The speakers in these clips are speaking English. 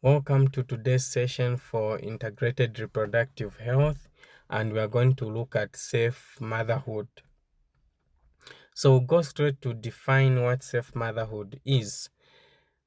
Welcome to today's session for integrated reproductive health, and we are going to look at safe motherhood. So we'll go straight to define what safe motherhood is.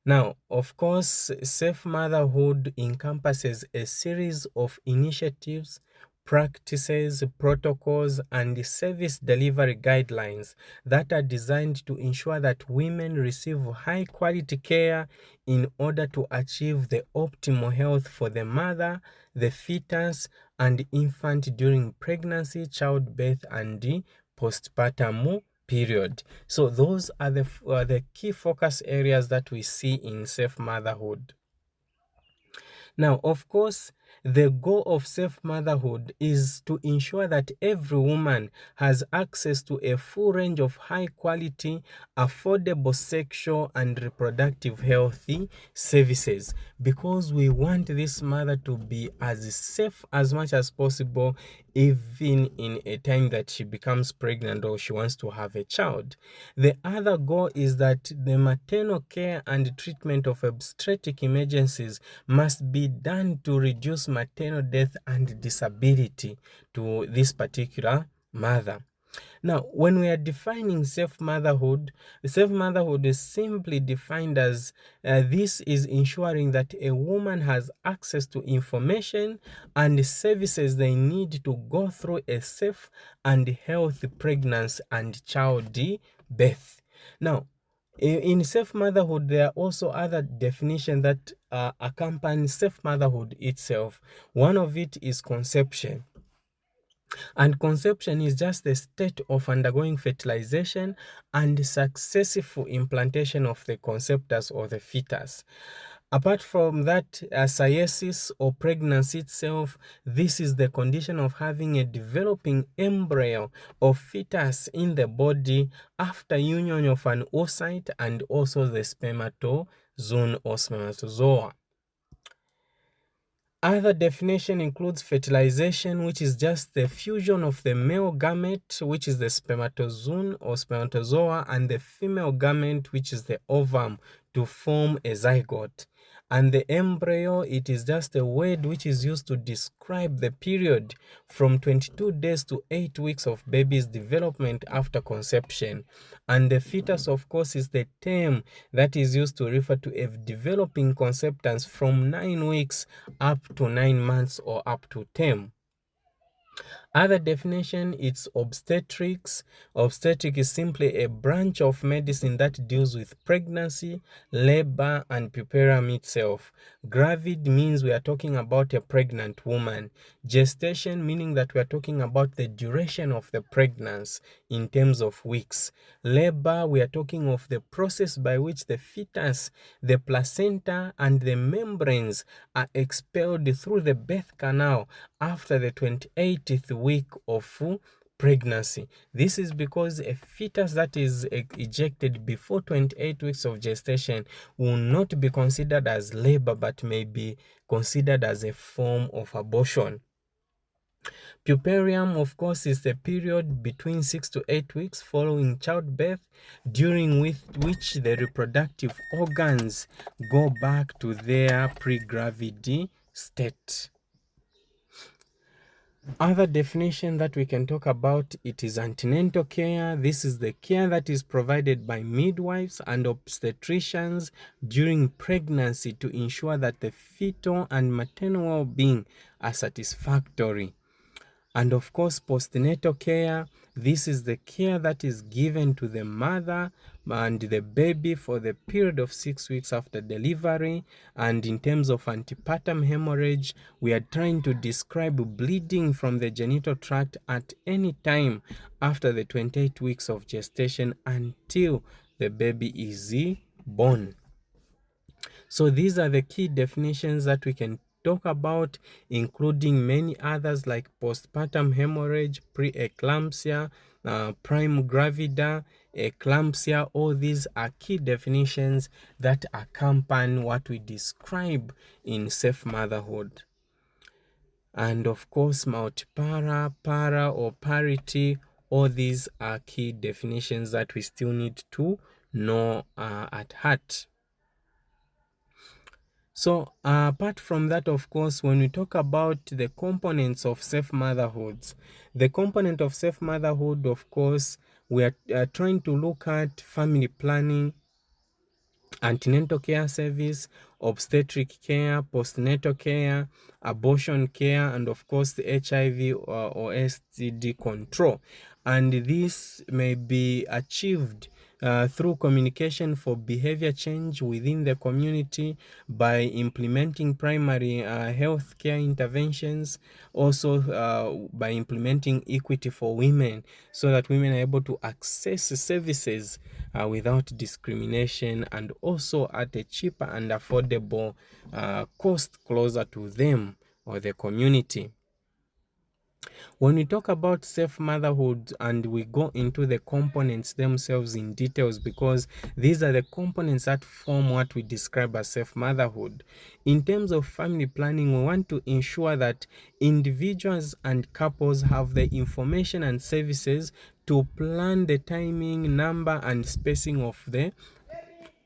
Now, of course, safe motherhood encompasses a series of initiatives, practices, protocols, and service delivery guidelines that are designed to ensure that women receive high quality care in order to achieve the optimal health for the mother, the fetus, and infant during pregnancy, childbirth, and the postpartum period. So those are the key focus areas that we see in safe motherhood. Now, of course, the goal of safe motherhood is to ensure that every woman has access to a full range of high quality, affordable sexual and reproductive healthy services, because we want this mother to be as safe as much as possible, even in a time that she becomes pregnant or she wants to have a child. The other goal is that the maternal care and treatment of obstetric emergencies must be done to reduce maternal death and disability to this particular mother. Now, when we are defining safe motherhood is simply defined as this is ensuring that a woman has access to information and services they need to go through a safe and healthy pregnancy and childbirth. Now, in safe motherhood, there are also other definitions that accompany safe motherhood itself. One of it is conception. And conception is just the state of undergoing fertilization and successful implantation of the conceptus or the fetus. Apart from that, sciasis or pregnancy itself, this is the condition of having a developing embryo or fetus in the body after union of an oocyte and also the spermatozoon or spermatozoa. Other definition includes fertilization, which is just the fusion of the male gamete, which is the spermatozoon or spermatozoa, and the female gamete, which is the ovum, to form a zygote. And the embryo, it is just a word which is used to describe the period from 22 days to 8 weeks of baby's development after conception. And the fetus, of course, is the term that is used to refer to a developing conceptance from 9 weeks up to 9 months or up to term. Other definition, it's obstetrics. Obstetric is simply a branch of medicine that deals with pregnancy, labor, and puerperium itself. Gravid means we are talking about a pregnant woman. Gestation meaning that we are talking about the duration of the pregnancy in terms of weeks. Labor, we are talking of the process by which the fetus, the placenta, and the membranes are expelled through the birth canal after the 28th week of pregnancy. This is because a fetus that is ejected before 28 weeks of gestation will not be considered as labor but may be considered as a form of abortion. Puerperium, of course, is the period between 6 to 8 weeks following childbirth, during which the reproductive organs go back to their pre-gravid state. Other definition that we can talk about, it is antenatal care. This is the care that is provided by midwives and obstetricians during pregnancy to ensure that the fetal and maternal well-being are satisfactory. And of course, postnatal care, this is the care that is given to the mother and the baby for the period of 6 weeks after delivery. And in terms of antepartum hemorrhage, we are trying to describe bleeding from the genital tract at any time after the 28 weeks of gestation until the baby is born. So these are the key definitions that we can talk about, including many others like postpartum hemorrhage, preeclampsia, prime gravida, eclampsia. All these are key definitions that accompany what we describe in safe motherhood. And of course, multipara, para, or parity, all these are key definitions that we still need to know at heart. So apart from that, of course, when we talk about the components of safe motherhoods, the component of safe motherhood, of course, we are trying to look at family planning, antenatal care service, obstetric care, postnatal care, abortion care, and of course the HIV or STD control. And this may be achieved through communication for behavior change within the community by implementing primary health care interventions, also by implementing equity for women so that women are able to access services without discrimination, and also at a cheaper and affordable cost closer to them or the community. When we talk about safe motherhood and we go into the components themselves in details, because these are the components that form what we describe as safe motherhood. In terms of family planning, we want to ensure that individuals and couples have the information and services to plan the timing, number, and spacing of the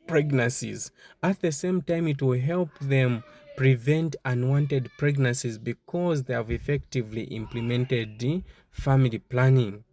pregnancies. At the same time, it will help them prevent unwanted pregnancies because they have effectively implemented the family planning.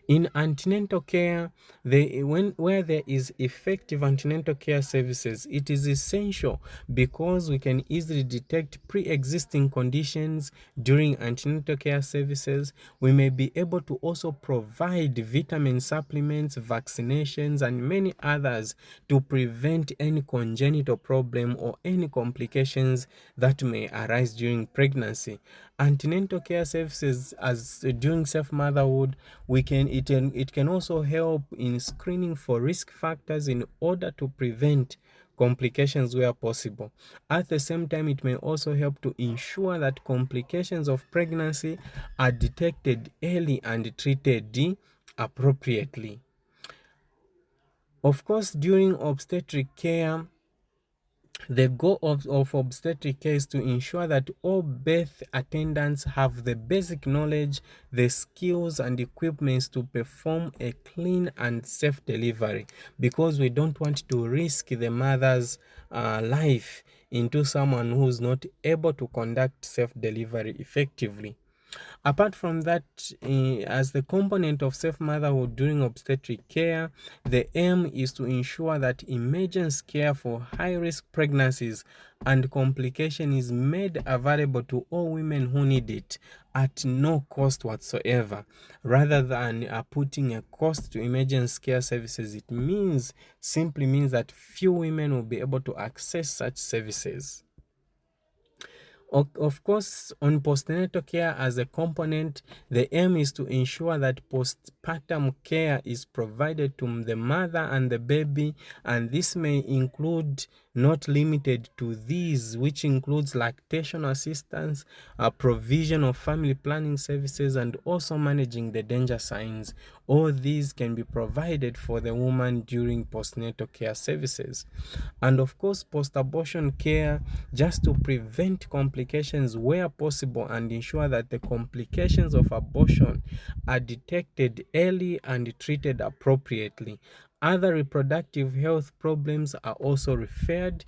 In antenatal care, where there is effective antenatal care services, it is essential because we can easily detect pre-existing conditions during antenatal care services. We may be able to also provide vitamin supplements, vaccinations, and many others to prevent any congenital problem or any complications that may arise during pregnancy. Antenatal care services, as during safe motherhood, it can also help in screening for risk factors in order to prevent complications where possible. At the same time, it may also help to ensure that complications of pregnancy are detected early and treated appropriately. Of course, during obstetric care, the goal of obstetric care is to ensure that all birth attendants have the basic knowledge, the skills, and equipments to perform a clean and safe delivery, because we don't want to risk the mother's life into someone who's not able to conduct safe delivery effectively. Apart from that, as the component of safe motherhood during obstetric care, the aim is to ensure that emergency care for high-risk pregnancies and complication is made available to all women who need it at no cost whatsoever. Rather than putting a cost to emergency care services, it simply means that few women will be able to access such services. Of course, on postnatal care as a component, the aim is to ensure that postpartum care is provided to the mother and the baby, and this may include, not limited to these, which includes lactation assistance, provision of family planning services, and also managing the danger signs. All these can be provided for the woman during postnatal care services. And of course, post-abortion care, just to prevent complications where possible and ensure that the complications of abortion are detected early and treated appropriately. Other reproductive health problems are also referred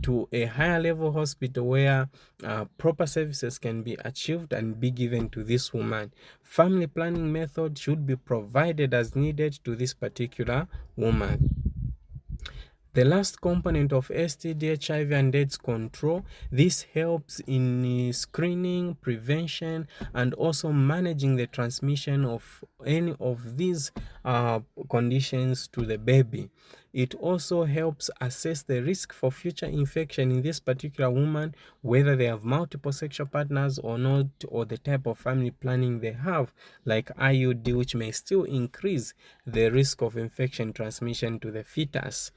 to a higher level hospital where proper services can be achieved and be given to this woman. Family planning method should be provided as needed to this particular woman. The last component of STD, HIV, and AIDS control, this helps in screening, prevention, and also managing the transmission of any of these conditions to the baby. It also helps assess the risk for future infection in this particular woman, whether they have multiple sexual partners or not, or the type of family planning they have, like IUD, which may still increase the risk of infection transmission to the fetus.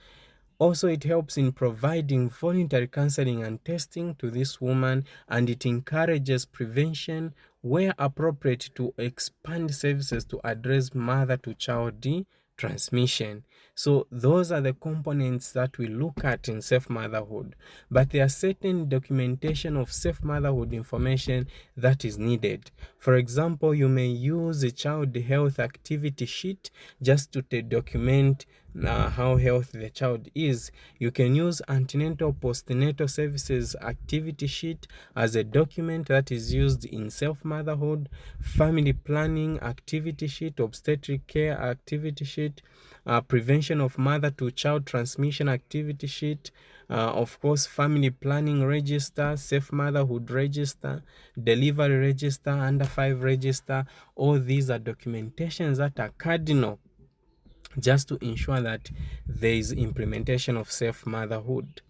Also, it helps in providing voluntary counseling and testing to this woman, and it encourages prevention where appropriate to expand services to address mother to child transmission. So those are the components that we look at in safe motherhood. But there are certain documentation of safe motherhood information that is needed. For example, you may use a child health activity sheet just to document how healthy the child is, you can use antenatal postnatal services activity sheet as a document that is used in self-motherhood, family planning activity sheet, obstetric care activity sheet, prevention of mother to child transmission activity sheet, of course, family planning register, safe motherhood register, delivery register, under 5 register. All these are documentations that are cardinal just to ensure that there is implementation of safe motherhood.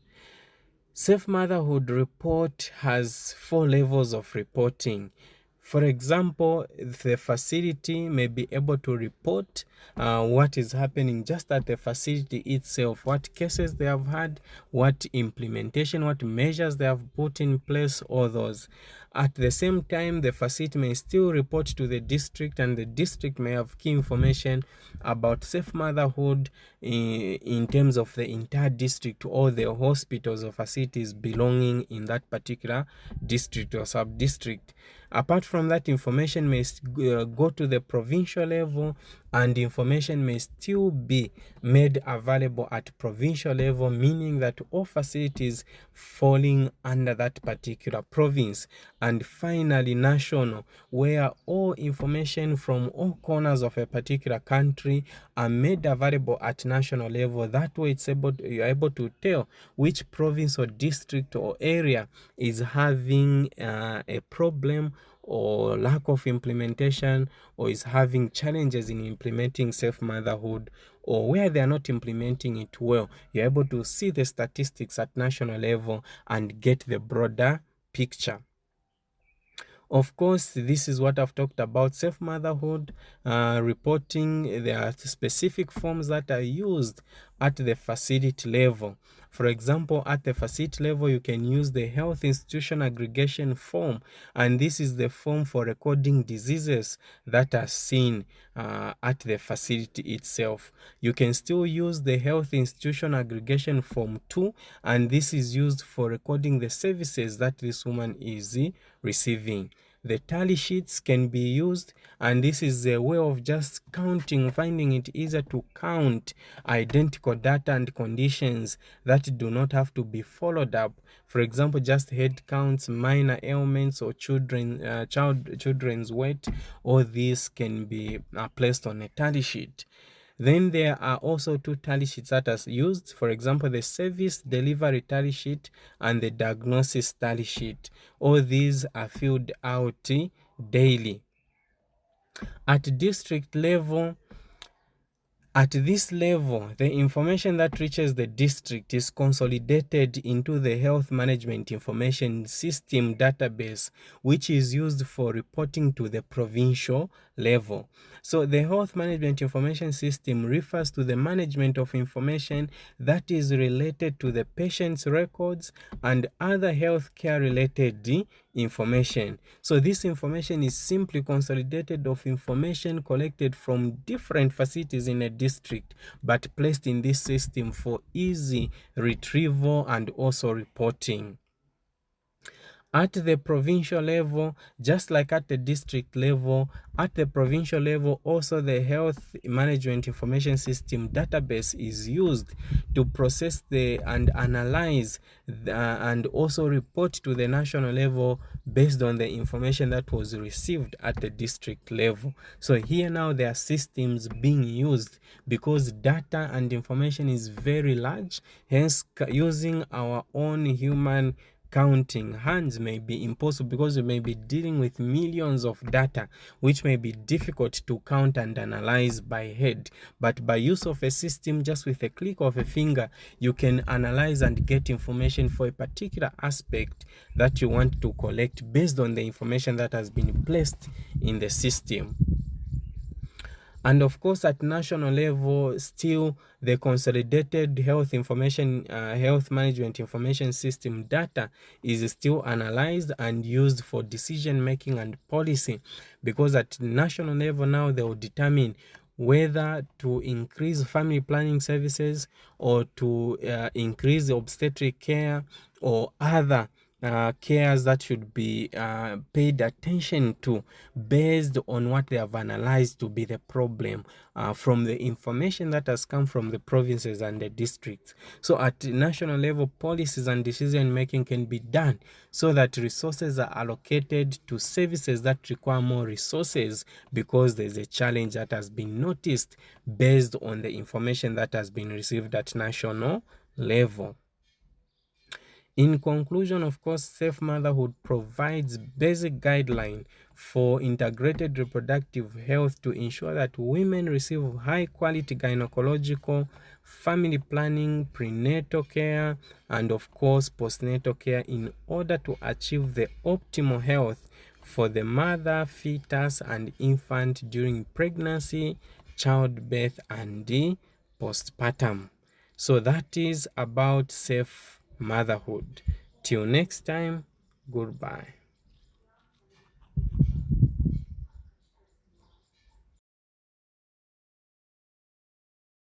Safe Motherhood report has 4 levels of reporting. For example, the facility may be able to report what is happening just at the facility itself, what cases they have had, what implementation, what measures they have put in place, all those. At the same time, the facility may still report to the district, and the district may have key information about safe motherhood in terms of the entire district or the hospitals or facilities belonging in that particular district or sub-district. Apart from that, information may go to the provincial level, and information may still be made available at provincial level, meaning that all facilities falling under that particular province. And finally, national, where all information from all corners of a particular country are made available at national level. That way you're able to tell which province or district or area is having a problem or lack of implementation, or is having challenges in implementing safe motherhood, or where they are not implementing it well. You're able to see the statistics at national level and get the broader picture. Of course, this is what I've talked about, safe motherhood reporting. There are specific forms that are used at the facility level. For example, at the facility level, you can use the health institution aggregation form, and this is the form for recording diseases that are seen at the facility itself. You can still use the health institution aggregation form 2, and this is used for recording the services that this woman is receiving. The tally sheets can be used, and this is a way of just counting, finding it easier to count identical data and conditions that do not have to be followed up. For example, just head counts, minor ailments, or children's weight. All these can be placed on a tally sheet. Then there are also 2 tally sheets that are used. For example, the service delivery tally sheet and the diagnosis tally sheet. All these are filled out daily. At district level, at this level, the information that reaches the district is consolidated into the Health Management Information System database, which is used for reporting to the provincial level. So the Health Management Information System refers to the management of information that is related to the patient's records and other healthcare related information. So this information is simply consolidated of information collected from different facilities in a district, but placed in this system for easy retrieval and also reporting. At the provincial level, just like at the district level, at the provincial level, also the Health Management Information System database is used to process and analyze and also report to the national level based on the information that was received at the district level. So here now there are systems being used because data and information is very large, hence using our own human counting hands may be impossible, because you may be dealing with millions of data which may be difficult to count and analyze by head. But by use of a system, just with a click of a finger, you can analyze and get information for a particular aspect that you want to collect based on the information that has been placed in the system. And of course, at national level, still the consolidated health management information system data is still analyzed and used for decision making and policy, because at national level now they will determine whether to increase family planning services or to increase obstetric care or other cares that should be paid attention to based on what they have analyzed to be the problem from the information that has come from the provinces and the districts. So at national level, policies and decision making can be done so that resources are allocated to services that require more resources, because there's a challenge that has been noticed based on the information that has been received at national level. In conclusion, of course, Safe Motherhood provides basic guidelines for integrated reproductive health to ensure that women receive high quality gynecological, family planning, prenatal care, and of course postnatal care in order to achieve the optimal health for the mother, fetus, and infant during pregnancy, childbirth, and the postpartum. So that is about safe motherhood. Till next time, goodbye.